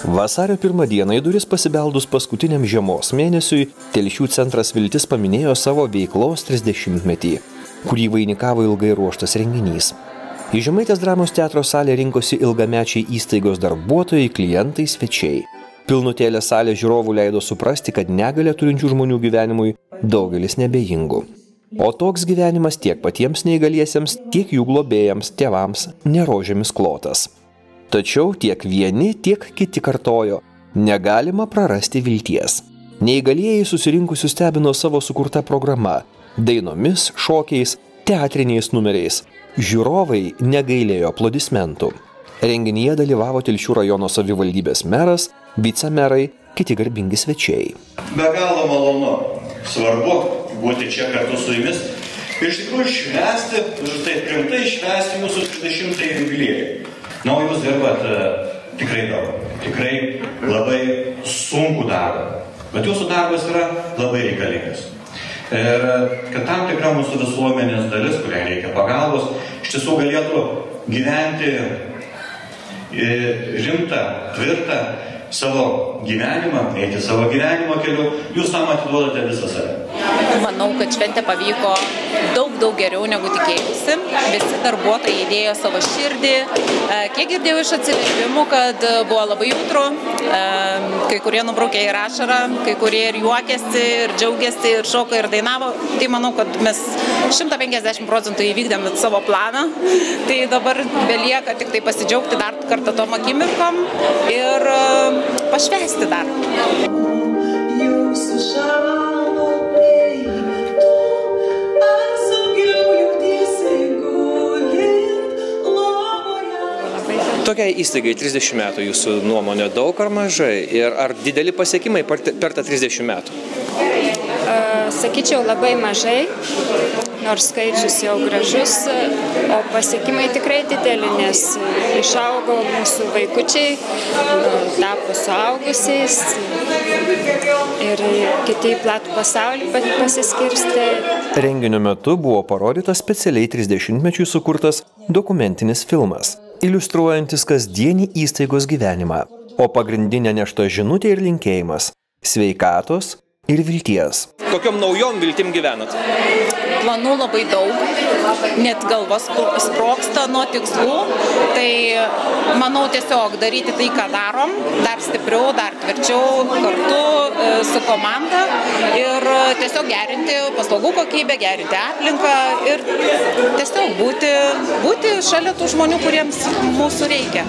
Vasario 1 dieną į duris pasibeldus paskutiniam žiemos mėnesiui, Telšių centras Viltis paminėjo savo veiklos 30-metį, kurį vainikavo ilgai ruoštas renginys. Į Žemaitės dramos teatro salę rinkosi ilgamečiai įstaigos darbuotojai, klientai, svečiai. Pilnutėlė salė žiūrovų leido suprasti, kad negalią turinčių žmonių gyvenimui daugelis nebejingų. O toks gyvenimas tiek patiems neįgaliesiems, tiek jų globėjams, tėvams nerožėmis klotas. Tačiau tiek vieni, tiek kiti kartojo, negalima prarasti vilties. Neįgalieji susirinkusių stebino savo sukurta programa, dainomis, šokiais, teatriniais numeriais. Žiūrovai negailėjo aplodismentų. Renginyje dalyvavo Telšių rajono savivaldybės meras, vicemerai, kiti garbingi svečiai. Be galo malonu, svarbu būti čia kartu su jumis ir iš tikrųjų švęsti, taip rimtai švęsti jūsų 30-ąjį jubiliejų. Na, o jūs dirbat tikrai daug, tikrai labai sunkų darbą, bet jūsų darbas yra labai reikalingas. Ir kad tam tikra mūsų visuomenės dalis, kuriai reikia pagalbos, iš tiesų galėtų gyventi rimtą, tvirtą savo gyvenimą, eiti savo gyvenimo keliu, jūs tam atiduodate visą save. Manau, kad šventė pavyko daug geriau negu tikėjusi. Visi darbuotojai įdėjo savo širdį. Kiek girdėjau iš atsiliepimų, kad buvo labai jautru. Kai kurie nubraukė ir ašarą, kai kurie ir juokėsi, ir džiaugiasi, ir šoko, ir dainavo. Tai manau, kad mes 150% įvykdėm savo planą. Tai dabar belieka tik tai pasidžiaugti dar kartą tom akimirkom ir pašvęsti dar. Tokiai įstaigai 30 metų jūsų nuomonė daug ar mažai? Ir ar dideli pasiekimai per tą 30 metų? Sakyčiau, labai mažai, nors skaičius jau gražus, o pasiekimai tikrai dideli, nes išaugo mūsų vaikučiai, tapo suaugusiais ir kiti į platų pasaulį pasiskirstė. Renginio metu buvo parodytas specialiai 30-mečiui sukurtas dokumentinis filmas, iliustruojantis kasdienį įstaigos gyvenimą, o pagrindinė nešta žinutė ir linkėjimas – sveikatos ir vilties. Kokiom naujom viltim gyvenat? Planų labai daug, net galvos sprogsta nuo tikslų, tai manau tiesiog daryti tai, ką darom, dar stipriau, dar tvirčiau, kartu su komanda ir tiesiog gerinti paslaugų kokybę, gerinti aplinką ir tiesiog būti šalia tų žmonių, kuriems mūsų reikia.